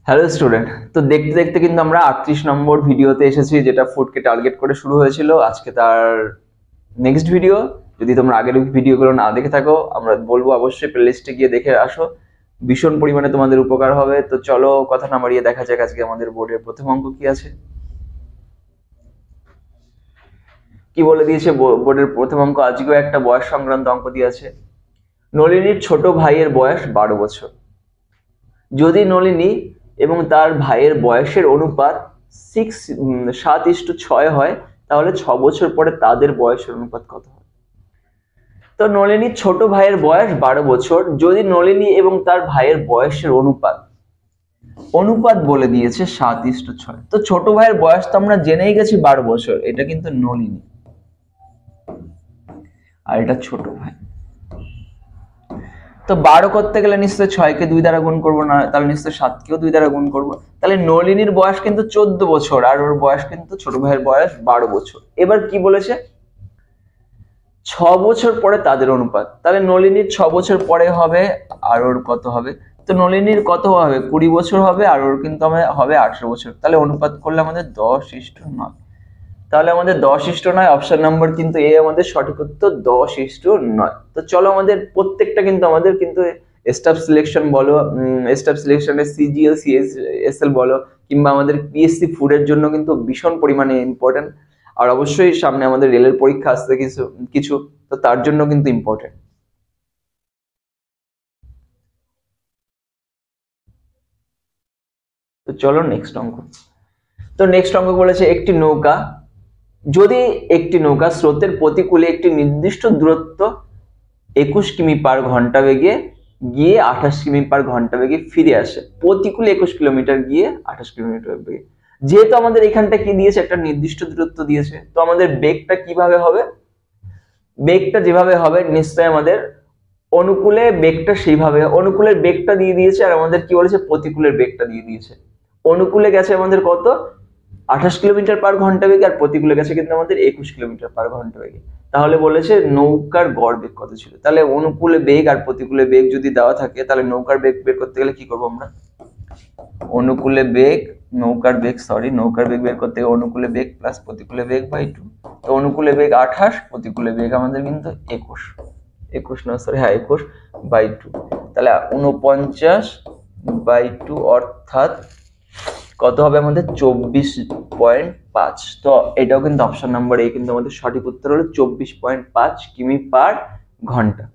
Hello student, তো দেখতে দেখতে কিন্তু আমরা 38 নম্বর ভিডিওতে এসেছি, যেটা ফুডকে টার্গেট করে শুরু হয়েছিল। আজকে তার নেক্সট ভিডিও। যদি তোমরা আগের ভিডিওগুলো না দেখে থাকো, আমরা বলবো অবশ্যই প্লেলিস্টে গিয়ে দেখে আসো, ভীষণ পরিমাণে তোমাদের উপকার হবে। তো চলো কথা না বাড়িয়ে দেখা যাক আজকে আমাদের বোর্ডের প্রথম অঙ্ক কি আছে। কি বলে দিয়েছে বোর্ডের প্রথম অঙ্ক? আজকেও একটা বয়স সংক্রান্ত অঙ্ক দিয়েছে। নলিনীর ছোট ভাইয়ের বয়স 12 বছর। যদি নলিনী এবং তার ভাইয়ের বয়সের অনুপাত 7:6 হয়, তাহলে 6 বছর পরে তাদের বয়সের অনুপাত কত হবে? তো নলিনীর ছোট ভাইয়ের বয়স 12 বছর। যদি নলিনী এবং তার ভাইয়ের বয়সের অনুপাত বলে দিয়েছে 7:6, তো ছোট ভাইয়ের বয়স তো আমরা জেনেই গেছি 12 বছর, এটা কিন্তু নলিনী আর এটা ছোট ভাই। তো 12 করতে গেলে নিশ্চয়ই 6কে 2 দ্বারা গুণ করবো, না তাহলে নিশ্চয়ই 7কেও 2 দ্বারা গুণ করবো। তাহলে নলিনীর বয়স কিন্তু 14 বছর আর ওর বয়স কিন্তু ছোট ভাইয়ের বয়স 12 বছর। এবার কি বলেছে? 6 বছর পরে তাদের অনুপাত। তাহলে নলিনীর 6 বছর পরে হবে আর ওর কত হবে? তো নলিনীর কত হবে? 20 বছর হবে আর ওর কিন্তু হবে 18 বছর। তাহলে অনুপাত করলে আমাদের 10:9। তাহলে আমাদের 10:9 অপশন নাম্বার কিন্তু এ আমাদের সঠিক উত্তর, 10:9। তো চলো আমাদের প্রত্যেকটা কিন্তু আমাদের কিন্তু স্টাফ সিলেকশন বলো, স্টাফ সিলেকশনের সিজিএল সিএসএল বলো, কিংবা আমাদের পিএসসি ফুডের জন্য কিন্তু ভীষণ পরিমাণে ইম্পর্টেন্ট। আর অবশ্যই সামনে আমাদের রেলের পরীক্ষা আসছে কিছু, তো তার জন্য কিন্তু ইম্পর্টেন্ট। তো চলো নেক্সট অঙ্ক। তো নেক্সট অঙ্ক বলেছে যদি একটি নৌকা স্রোতের প্রতিকূলে একটি নির্দিষ্ট দূরত্ব 21 কিমি পার ঘন্টা বেগে গিয়ে 28 কিমি পার ঘন্টা বেগে ফিরে আসে, প্রতিকূলে 21 কিলোমিটার গিয়ে 28 কিলোমিটার বেগে। যেহেতু আমাদের এখানটা কি দিয়েছে, একটা নির্দিষ্ট দূরত্ব দিয়েছে, তো আমাদের বেগটা কিভাবে হবে? বেগটা যেভাবে হবে নিশ্চয়ই আমাদের অনুকূলে বেগটা সেইভাবে, অনুকূলের বেগটা দিয়ে দিয়েছে আর আমাদের কি বলেছে? প্রতিকূলের বেগটা দিয়ে দিয়েছে। অনুকূলে গেছে আমাদের কত? 28 কিলোমিটার পার ঘন্টা বেগে, আর প্রতিকূলে গেছে কিন্তু আমাদের 21 কিলোমিটার পার ঘন্টা বেগে। তাহলে বলেছে নৌকার গড় বেগ কত ছিল। তাহলে অনুকূলে বেগ আর প্রতিকূলে বেগ যদি দেওয়া থাকে, তাহলে নৌকার বেগ বের করতে গেলে কি করবো আমরা? অনুকূলে বেগ নৌকার বেগ বের করতে গেলে অনুকূলে বেগ প্লাস প্রতিকূলে বেগ বাই 2। তো অনুকূলে বেগ 28, প্রতিকূলে বেগ আমাদের কিন্তু 21 বাই 2। তাহলে 49/2 অর্থাৎ কত হবে আমাদের? 24.5। তো এটাও কিন্তু অপশন নাম্বার এ কিন্তু আমাদের সঠিক উত্তর হলো 24.5 কিমি পার ঘন্টা।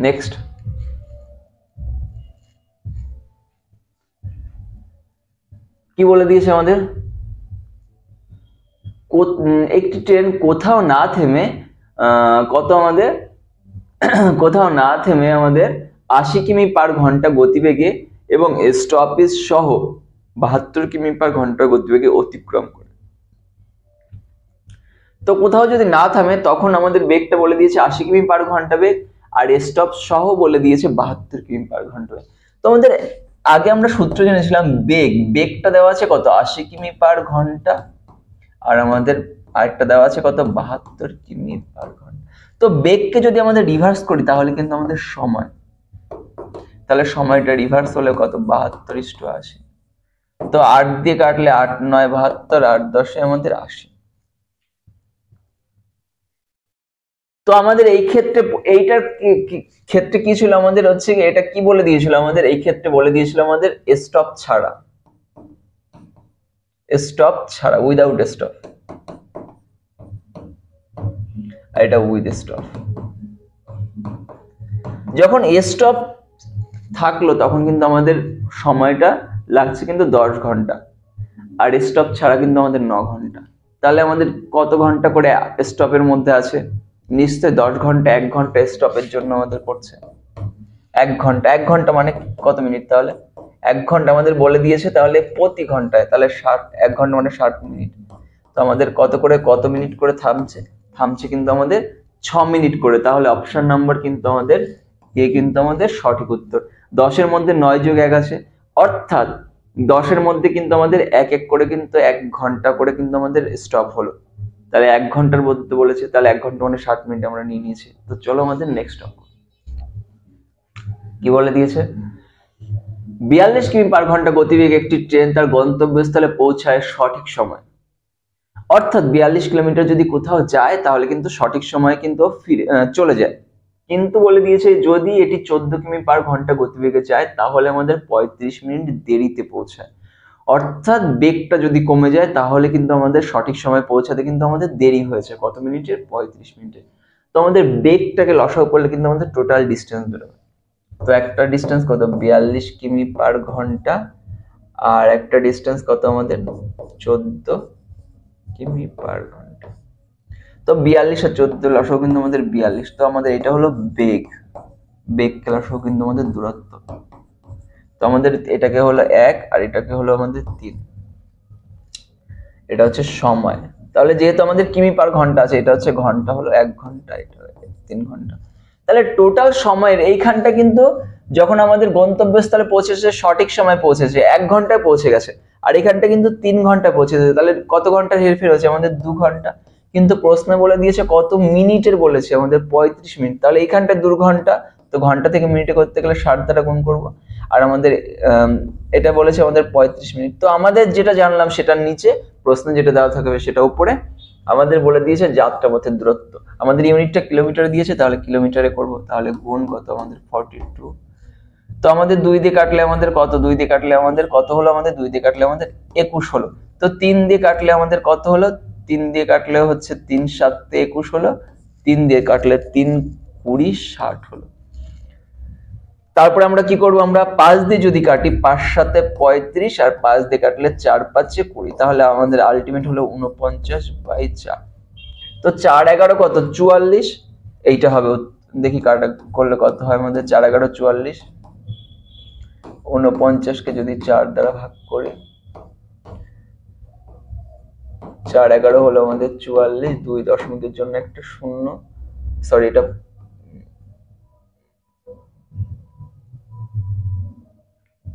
নেক্সট, কি বলে দিয়েছে আমাদের? একটি ট্রেন কোথাও না থেমে আমাদের 80 কিমি পার ঘন্টা গতিবেগে এবং স্টপেজ সহ 72 কিমি পার ঘন্টা গতিবেগে অতিক্রম করে। তো কোথাও যদি না থামে তখন আমাদের বেগটা বলে দিয়েছে 80 কিমি পার ঘন্টা বেগ, আর স্টপ সহ বলে দিয়েছে 72 কিমি পার ঘন্টা বেগ। তো আমাদের আগে আমরা সূত্র জেনেছিলাম বেগটা দেওয়া আছে কত? 80 কিমি পার ঘন্টা, আর আমাদের আরেকটা দেওয়া আছে কত? 72 কিমি পার ঘন্টা। তো বেগকে যদি আমাদের রিভার্স করি তাহলে কিন্তু আমাদের তাহলে সময়টা রিভার্স হলে কত? 72:80। তো 8 দিয়ে কাটলে 8 9 72, 8 10 আমাদের 80। তো আমাদের এই ক্ষেত্রে এইটার ক্ষেত্রে কি ছিল আমাদের? হচ্ছে এটা কি বলে দিয়েছিল আমাদের? এই ক্ষেত্রে বলে দিয়েছিল আমাদের স্টপ ছাড়া উইদাউট স্টপ, আর এটা উইথ স্টপ। যখন স্টপ থাকলো তখন কিন্তু আমাদের সময়টা লাগছে কিন্তু 10 ঘন্টা, আর স্টপ ছাড়া কিন্তু আমাদের 9 ঘন্টা। তাহলে আমাদের কত ঘন্টা করে স্টপের মধ্যে আছে? নিশ্চয়ই 10 ঘন্টা। 1 ঘন্টা স্টপের জন্য আমাদের পড়ছে 1 ঘন্টা। 1 ঘন্টা মানে কত মিনিট? তাহলে 1 ঘন্টা আমাদের বলে দিয়েছে, তাহলে প্রতি ঘন্টায় তাহলে 1 ঘন্টা মানে 60 মিনিট। তো আমাদের কত মিনিট করে থামছে কিন্তু আমাদের 6 মিনিট করে। তাহলে অপশন নাম্বার কিন্তু আমাদের এ কিন্তু আমাদের সঠিক উত্তর। 10 এর মধ্যে 9 যোগ 1 আছে, অর্থাৎ 10 এর মধ্যে কিন্তু আমাদের এক করে কিন্তু 1 ঘন্টা করে কিন্তু আমাদের স্টপ হলো। তাহলে 1 ঘন্টার মধ্যে বলেছে, তাহলে 1 ঘন্টা মানে 60 মিনিট আমরা নিয়ে নিয়েছি। তো চলো আমাদের নেক্সট অঙ্ক কি বলে দিয়েছে, 42 কিমি পার ঘন্টা গতিবেগে একটি ট্রেন তার গন্তব্যস্থলে পৌঁছায় সঠিক সময়। অর্থাৎ 42 কিলোমিটার যদি কোথাও যায় তাহলে কিন্তু সঠিক সময়ে কিন্তু ফিরে চলে যায়। কিন্তু বলে দিয়েছে যদি এটি 14 কিমি পার ঘন্টা গতিবেগে যায় তাহলে আমাদের 35 মিনিট দেরিতে পৌঁছায়। অর্থাৎ বেগটা যদি কমে যায় তাহলে কিন্তু আমাদের সঠিক সময় পৌঁছাতে কিন্তু আমাদের দেরি হয়েছে কত মিনিটের, 35 মিনিটের। তো আমাদের বেগটাকে লসাগু করলে কিন্তু আমাদের টোটাল ডিস্টেন্স বেরোবে। তো একটা ডিস্টেন্স কত, 42 কিমি পার ঘন্টা, আর একটা ডিস্টেন্স কত আমাদের 14 কিমি পার ঘন্টা। তো 42 আর 14 লসাগু কিন্তু আমাদের 42। তো আমাদের এটা হলো বেগ, বেগ লসাগু কিন্তু আমাদের দূরত্ব। তো আমাদের এটাকে হলো 1 আর এটাকে হলো আমাদের 3, এটা হচ্ছে সময়। তাহলে যেহেতু আমাদের কিমি পার ঘন্টা আছে, এটা হচ্ছে ঘন্টা, হলো 1 ঘন্টা, এটা 3 ঘন্টা। তাহলে টোটাল সময়ের এইখানটা কিন্তু যখন আমাদের গন্তব্যস্থলে পৌঁছেছে সঠিক সময় পৌঁছেছে, 1 ঘন্টায় পৌঁছে গেছে, আর এখানটা কিন্তু 3 ঘন্টায় পৌঁছেছে। তাহলে কত ঘন্টা হেরফের হয়েছে আমাদের, 2 ঘন্টা। কিন্তু প্রশ্ন বলে দিয়েছে কত মিনিটের, বলেছে আমাদের 35 মিনিট। তাহলে এইখানটা 2 ঘন্টা, তো ঘন্টা থেকে মিনিটে করতে গেলে 60 দ্বারা গুণ করব। আর আমাদের এটা বলেছে আমাদের 35 মিনিট। তো আমাদের যেটা জানলাম সেটার নিচে, প্রশ্নে যেটা দেওয়া থাকবে সেটা উপরে। আমাদের বলে দিয়েছে যাত্রাপথের দূরত্ব, আমাদের ইউনিটটা কিলোমিটারে দিয়েছে, তাহলে কিলোমিটারে করব। তাহলে গুণ কত আমাদের 42। তো আমাদের 2 দিয়ে কাটলে আমাদের কত, 2 দিয়ে কাটলে আমাদের কত হলো, আমাদের 2 দিয়ে কাটলে আমাদের 21 হলো। তো 3 দিয়ে কাটলে আমাদের কত হলো, 3 দিয়ে কাটলে হচ্ছে 3 7 21 হলো, 3 দিয়ে কাটলে 3 20 60 হলো। তারপরে আমরা কি করব, আমরা 5 দিয়ে যদি কাটি, 5 7 35 আর 5 দিয়ে কাটলে 4 5 20, তাহলে আমাদের আলটিমেট হলো 49/4। তো 4 11 কত, 44, এইটা হবে। দেখি কাটা করলে কত হয় আমাদের, 4 11 44, 49কে যদি 4 দ্বারা ভাগ করি, 4 11 হলো আমাদের 44, 2 দশমিকের জন্য একটা শূন্য, সরি এটা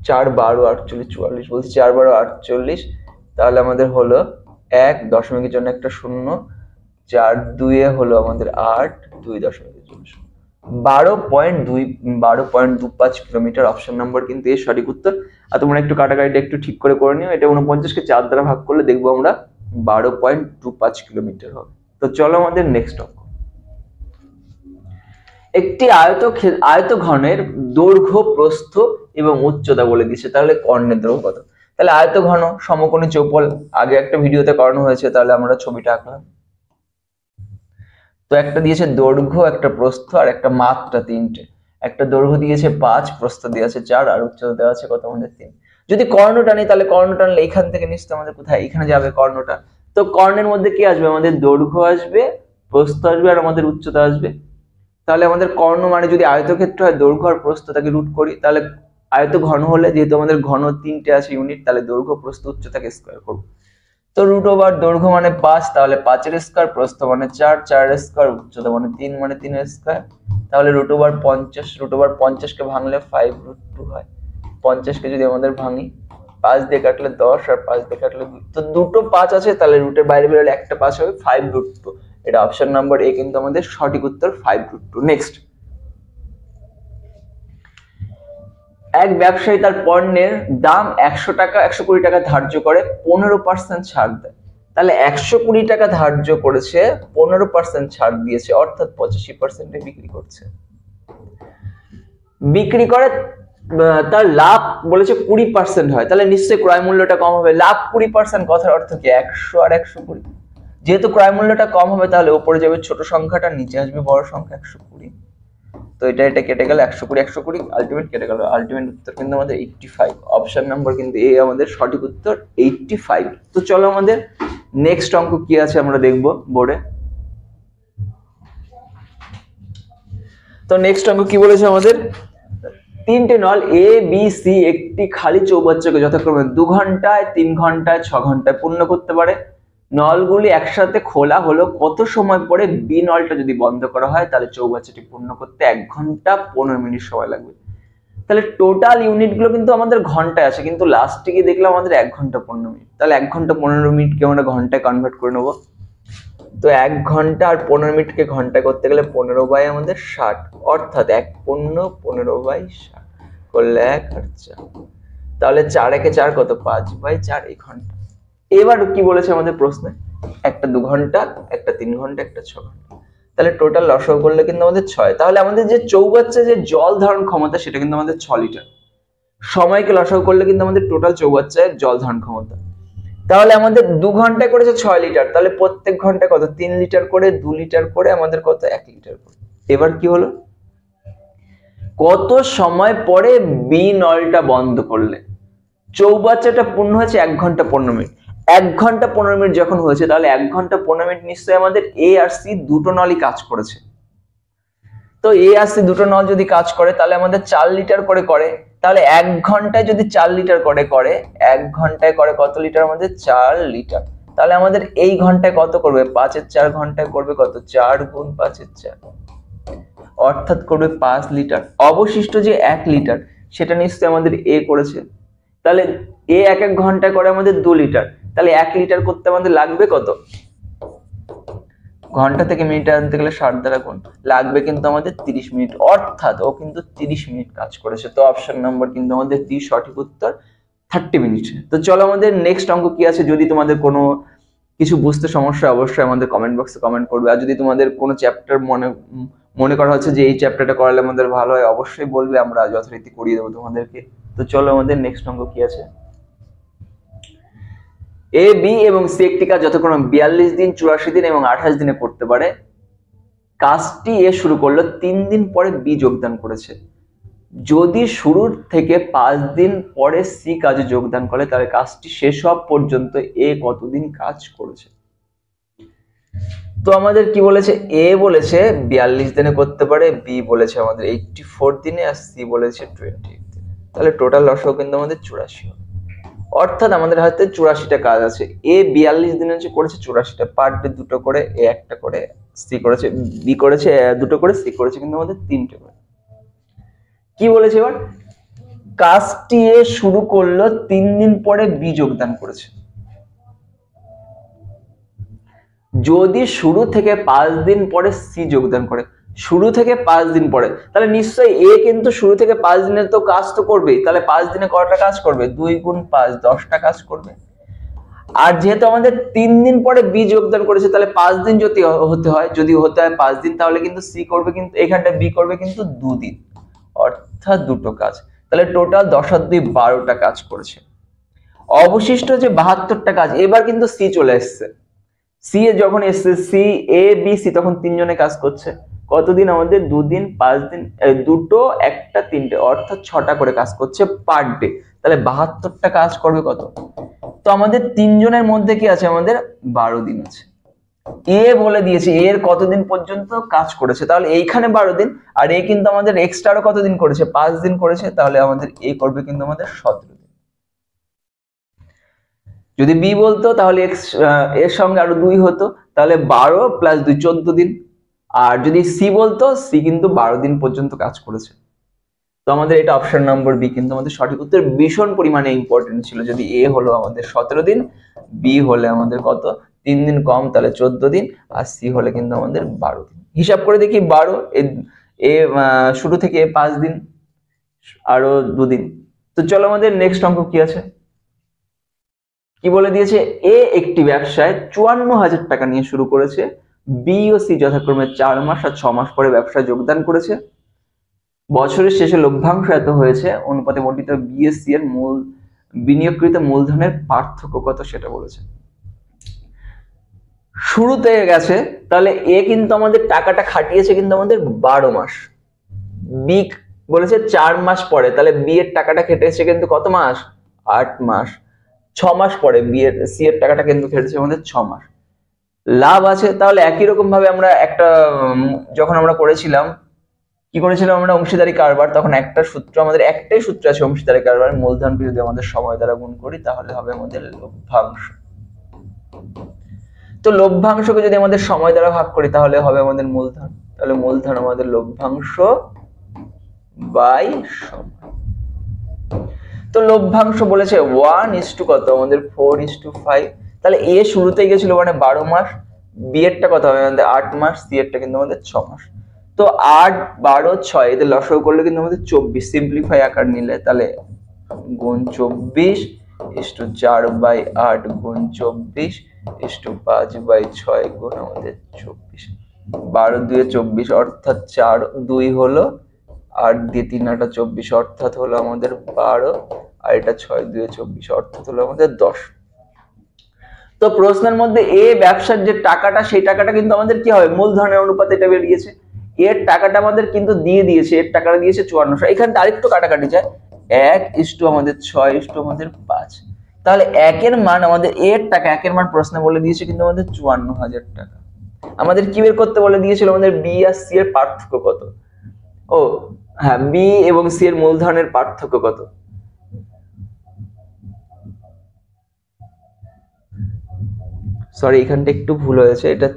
4 12 48 44 বলছি, 4 12 48। তাহলে আমাদের হলো 1 দশমিকের জন্য একটা শূন্য, 4 2 হলো আমাদের 8, 2 দশমিকের জন্য 12.25 কিলোমিটার। অপশন নাম্বার কিন্তু এর সঠিক উত্তর। আর তোমরা একটু কাটাকাটিটা একটু ঠিক করে নিও, এটা 49কে 4 দ্বারা ভাগ করলে দেখবো আমরা 12.25 কিলোমিটার হবে। তো চলো আমাদের নেক্সট অঙ্ক, একটি আয়তঘনের দৈর্ঘ্য, প্রস্থ এবং উচ্চতা বলে দিয়েছে। তাহলে কর্ণের দৈর্ঘ্য কত, তাহলে আয়তঘন সমকোণী চৌপল আগে একটা ভিডিওতে করানো হয়েছে, তাহলে আমরা ছবিটা আঁকলাম। তো একটা দিয়েছে দৈর্ঘ্য, একটা প্রস্থ আর একটা মাত্রা, তিনটে। একটা দৈর্ঘ্য দিয়েছে 5, প্রস্থ দিয়েছে 4 আর উচ্চতা দেওয়া আছে কত আমাদের 3। যদি কর্ণ টানি তাহলে কর্ণ টানলে এখান থেকে নিশ্চয় আমাদের কোথায়, এখানে যাবে কর্ণটা। তো কর্ণের মধ্যে কি আসবে, আমাদের দৈর্ঘ্য আসবে, প্রস্থ আসবে আর আমাদের উচ্চতা আসবে। তাহলে আমাদের কর্ণ মানে যদি আয়তক্ষেত্র হয়, দৈর্ঘ্য আর প্রস্থ তাকে রুট করি, তাহলে আয়ত ঘন হলে যেহেতু আমাদের ঘন 3টে আছে ইউনিট, তাহলে দৈর্ঘ্য প্রস্থ উচ্চতাকে স্কয়ার করব। তো রুট ওভার দৈর্ঘ্য মানে 5, তাহলে 5 এর স্কয়ার, প্রস্থ মানে 4, 4 এর স্কয়ার, উচ্চতা মানে 3, মানে 3 এর স্কয়ার। তাহলে রুট ওভার 50, রুট ওভার 50 কে ভাঙলে 5√2 হয়। 50 কে যদি আমাদের ভাঙি, 5 দিয়ে কাটলে 10 আর 5 দিয়ে কাটলে 2, তো দুটো 5 আছে, তাহলে রুটের বাইরে বেরোলে একটা 5 হবে, 5√2। এটা অপশন নাম্বার এ কিন্তু আমাদের সঠিক উত্তর, 5√2। নেক্সট, এক ব্যবসায়ী তার পণ্যের দাম 120 টাকা ধার্য করে 15% ছাড় দেয়। তাহলে 120 টাকা ধার্য করেছে, 15% ছাড় দিয়েছে, অর্থাৎ 85% বিক্রি করছে। বিক্রি করে তার লাভ বলেছে 20% হয়, তাহলে নিশ্চয়ই ক্রয় মূল্যটা কম হবে। লাভ 20%, কথার অর্থ কি 100 আর 120। যেহেতু ক্রয় মূল্যটা কম হবে, তাহলে উপরে যাবে ছোট সংখ্যাটা, নিচে আসবে বড় সংখ্যা 120। তো এটা কেটে গেল 120, আলটিমেট কেটে গেল, আলটিমেট উত্তর কিন্তু আমাদের 85। অপশন নাম্বার কিন্তু এ আমাদের সঠিক উত্তর, 85। তো চলো আমাদের নেক্সট অঙ্ক কি আছে আমরা দেখব বোর্ডে। তো নেক্সট অঙ্ক কি বলেছে আমাদের, তিনটে নল এ বি সি একটি খালি চৌবাচ্চাকে যথাক্রমে 2 ঘন্টায়, 3 ঘন্টায়, 6 ঘন্টায় পূর্ণ করতে পারে। নলগুলি একসাথে খোলা হলো কত সময় পরে বি নলটা যদি বন্ধ করা হয়, তাহলে চৌবাচ্চাটি পূর্ণ করতে 1 ঘন্টা 15 মিনিট সময় লাগবে। তাহলে টোটাল ইউনিট গুলো কিন্তু আমাদের ঘন্টায় আছে, কিন্তু লাস্টে গিয়ে দেখলাম আমাদের 1 ঘন্টা 15 মিনিট। তাহলে 1 ঘন্টা 15 মিনিটকে আমরা ঘন্টায় কনভার্ট করে নেবো। তো 1 ঘন্টা আর 15 মিনিটকে ঘন্টায় করতে গেলে 15 বাই আমাদের 60, অর্থাৎ 1/15 করলে 1 আর 4, তাহলে 4 একে 4 কত, 5/4 এই ঘন্টা। এবার কি বলেছে আমাদের প্রশ্নে, একটা 2 ঘন্টা, একটা 3 ঘন্টা, একটা 6 ঘন্টা, তাহলে টোটাল লসাগু করলে কিন্তু আমাদের 6। তাহলে আমাদের যে চৌবাচ্চা যে জল ধারণ ক্ষমতা সেটা কিন্তু আমাদের 6 লিটার। সময়কে লসাগু করলে কিন্তু আমাদের টোটাল চৌবাচ্চায় জল ধারণ ক্ষমতা, তাহলে আমাদের 2 ঘন্টায় করেছে 6 লিটার, তাহলে প্রত্যেক ঘন্টায় কত, 3 লিটার করে, 2 লিটার করে, আমাদের কত, 1 লিটার করে। এবার কি হলো, কত সময় পরে বি নলটা বন্ধ করলে চৌবাচ্চাটা পূর্ণ হয়েছে 1 ঘন্টা 15 মিনিট। 1 ঘন্টা 15 মিনিট যখন হয়েছে, তাহলে 1 ঘন্টা 15 মিনিট নিশ্চয়ই আমাদের এ আর সি দুটো নলই কাজ করেছে। তো এ আর সি দুটো নল যদি কাজ করে তাহলে আমাদের 4 লিটার করে, তাহলে 1 ঘন্টায় যদি 4 লিটার করে 1 ঘন্টায় করে কত লিটার, আমাদের 4 লিটার। তাহলে আমাদের এই ঘন্টায় কত করবে, 5 এর 4 ঘন্টায় করবে কত, 4 গুণ 5 এর 4, অর্থাৎ করবে 5 লিটার। অবশিষ্ট যে 1 লিটার সেটা নিশ্চয়ই আমাদের এ করেছে, তাহলে এ 1 ঘন্টায় করে আমাদের 2 লিটার, তাহলে 1 লিটার করতে আমাদের লাগবে কত, ঘন্টা থেকে মিনিটে আনতে গেলে 60 দ্বারা গুণ, লাগবে কিন্তু আমাদের 30 মিনিট, অর্থাৎ ও কিন্তু 30 মিনিট কাজ করেছে। তো অপশন নম্বর কিন্তু আমাদের 30 সঠিক উত্তর, 30 মিনিট। তো চলো আমাদের নেক্সট অঙ্ক কি আছে। যদি তোমাদের কোনো কিছু বুঝতে সমস্যা অবশ্যই আমাদের কমেন্ট বক্সে কমেন্ট করবে, আর যদি তোমাদের কোনো চ্যাপ্টার মনে করা হচ্ছে যে এই চ্যাপ্টারটা করালে আমাদের ভালো হয়, অবশ্যই বলবে, আমরা যথারীতি করিয়ে দেবো তোমাদেরকে। তো চলো আমাদের নেক্সট অঙ্ক কি আছে। এ, বি এবং সি একটি কাজ যথাক্রমে 42 দিন, 84 দিন এবং 28 দিনে করতে পারে। কাজটি এ শুরু করলো, 3 দিন পরে বি যোগদান করেছে। যদি শুরুর থেকে 5 দিন পরে সি কাজে যোগদান করে, তাহলে কাজটি শেষ হওয়া পর্যন্ত এ কতদিন কাজ করেছে। তো আমাদের কি বলেছে, এ বলেছে 42 দিনে করতে পারে, বি বলেছে আমাদের 84 দিনে, আর সি বলেছে 28 দিনে। তাহলে টোটাল লসাগু কিন্তু আমাদের 84 হবে, অর্থাৎ আমাদের হাতে 84টা কাজ আছে। এ 42 দিনে করেছে 84টা, পার ডে 2টো করে, এ 1টা করে, সি করেছে, বি করেছে 2টো করে, সি করেছে কিন্তু আমাদের 3টে করে। কি বলেছে এবার, কাজটি এ শুরু করলো 3 দিন পরে বি যোগদান করেছে। যদি শুরু থেকে 5 দিন পরে সি যোগদান করে, শুরু থেকে 5 দিন পরে, তাহলে নিশ্চয়ই এ কিন্তু শুরু থেকে 5 দিনের তো কাজ তো করবেই, তাহলে 5 দিনে কয়টা কাজ করবে, 2 গুণ 5 10টা কাজ করবে। আর যেহেতু আমাদের 3 দিন পরে বি যোগদান করেছে, তাহলে 5 দিন যদি হতে হয় 5 দিন, তাহলে কিন্তু সি করবে, কিন্তু এখানটা বি করবে কিন্তু 2 দিন, অর্থাৎ 2টো কাজ। তাহলে টোটাল 10 আর 2 12টা কাজ করেছে। অবশিষ্ট যে 72টা কাজ, এবার কিন্তু সি চলে এসছে। সি এ যখন এসছে, সি এ বি সি তখন 3 জনে কাজ করছে। কতদিন, আমাদের 2 দিন, 5 দিন, 2টো, 1টা, 3টে, অর্থাৎ 6টা করে কাজ করছে পার ডে। তাহলে 72টা কাজ করবে কত, তো আমাদের 3 জনের মধ্যে কি আছে, আমাদের 12 দিন আছে। এ বলে দিয়েছে এর কতদিন পর্যন্ত কাজ করেছে, তাহলে এইখানে 12 দিন, আর এ কিন্তু আমাদের এক্সট্রা আরো কতদিন করেছে, 5 দিন করেছে, তাহলে আমাদের এ করবে কিন্তু আমাদের 17 দিন। যদি বি বলতো তাহলে এর সঙ্গে আরো 2 হতো, তাহলে 12 প্লাস 2 14 দিন। আর যদি সি বলতো, সি কিন্তু 12 দিন পর্যন্ত কাজ করেছে। তো আমাদের এটা অপশন নম্বর বি কিন্তু আমাদের সঠিক উত্তর। ভীষণ পরিমাণে ইম্পর্টেন্ট ছিল। যদি এ হলো আমাদের 17 দিন, বি হলে আমাদের কত, 3 দিন কম, তাহলে 14 দিন, আর সি হলে কিন্তু আমাদের 12 দিন। হিসাব করে দেখি, 12 এ শুরু থেকে 5 দিন, আরো 2 দিন। তো চলো আমাদের নেক্সট অঙ্ক কি আছে। কি বলে দিয়েছে, এ একটি ব্যবসায় 54,000 টাকা নিয়ে শুরু করেছে, বি ও সি যথাক্রমে 4 মাস আর 6 মাস পরে ব্যবসায় যোগদান করেছে। বছরের শেষে লভ্যাংশ এত হয়েছে, অনুপাতে বর্ধিত বি ও সি এর মূল বিনিয়োগকৃত মূলধনের পার্থক্য কত সেটা বলেছে। শুরুতে গেছে, তাহলে এ কিন্তু আমাদের টাকাটা খাটিয়েছে কিন্তু আমাদের 12 মাস, বি বলেছে 4 মাস পরে, তাহলে বি এর টাকাটা খেটেছে কিন্তু কত মাস, 8 মাস। 6 মাস পরে বি এর সি এর টাকাটা কিন্তু খেটেছে আমাদের 6 মাস। লাভ আছে, তাহলে একই রকম ভাবে আমরা একটা যখন আমরা করেছিলাম, কি করেছিলাম আমরা, অংশীদারি কারবার, তখন একটা সূত্র, আমাদের একটাই সূত্র আছে অংশীদারি কারবার, মূলধনকে যদি আমাদের সময় দ্বারা গুণ করি তাহলে হবে আমাদের লভ্যাংশ। তো লভ্যাংশকে যদি আমাদের সময় দ্বারা ভাগ করি তাহলে হবে আমাদের মূলধন, তাহলে মূলধন আমাদের লভ্যাংশ বাই সময়। তো লভ্যাংশ বলেছে 1:, কত আমাদের 4:5, তাহলে এ শুরুতেই গেছিল মানে 12 মাস, বি এরটা কত হবে আমাদের 8 মাস, সি এরটা কিন্তু আমাদের 6 মাস। তো 8, 12, 6 এদের লসাগু করলে কিন্তু আমাদের 24, সিম্পলিফাই আকার নিলে তাহলে গুণ 24 ইস্টু 4/8 গুণ 24 ইস্টু 5/6 গুণ আমাদের 24। 12 2 24 অর্থাৎ 4 2 হলো, 8 দিয়ে 3 8 24 অর্থাৎ হলো আমাদের 12, আর এটা 6 2 24 অর্থাৎ হলো আমাদের 10। তো প্রশ্নের মধ্যে এ ব্যবসার যে টাকাটা, সেই টাকাটা কিন্তু আমাদের কি হবে, মূলধনের অনুপাতে এটা বেরিয়েছে। এর টাকাটা আমাদের কিন্তু দিয়ে দিয়েছে, এর টাকাটা দিয়েছে 5400। এখানে আরেকটু কাটাকাটি যায়, 1 ইস্টু আমাদের 6 ইস্টু আমাদের 5। তাহলে একের মান আমাদের এর টাকা, একের মান প্রশ্নে বলে দিয়েছে কিন্তু আমাদের 54,000 টাকা। আমাদের কি বের করতে বলে দিয়েছিল, আমাদের বি আর সি এর পার্থক্য কত। ও হ্যাঁ, বি এবং সি এর মূলধনের পার্থক্য কত। সরি, এখানটা একটু ভুল হয়েছে, এটা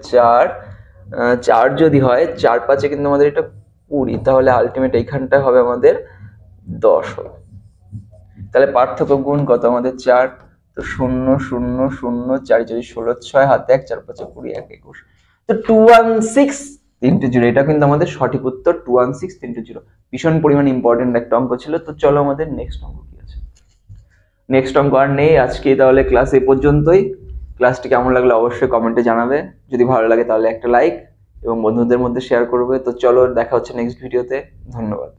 4 যদি হয় 4 5 কিন্তু আমাদের এটা 20, তাহলে আলটিমেট এইখানটা হবে আমাদের 10 হবে। তাহলে পার্থক্য গুণ কত আমাদের 4, তো 0 0 0 4 4 16 6 হাতে 1 4 5 20 1 21। তো 216 3 0, এটা কিন্তু আমাদের সঠিক উত্তর 216 3 0। ভীষণ পরিমাণ ইম্পর্টেন্ট একটা অঙ্ক ছিল। তো চলো আমাদের নেক্সট অঙ্ক কি আছে। নেক্সট অঙ্ক আর নেই আজকে, তাহলে ক্লাস এই পর্যন্তই। ক্লাসটি কেমন লাগলো অবশ্যই কমেন্টে জানাবে, যদি ভালো লাগে তাহলে একটা লাইক এবং বন্ধুদের মধ্যে শেয়ার করবে। তো চলো দেখা হচ্ছে নেক্সট ভিডিওতে, ধন্যবাদ।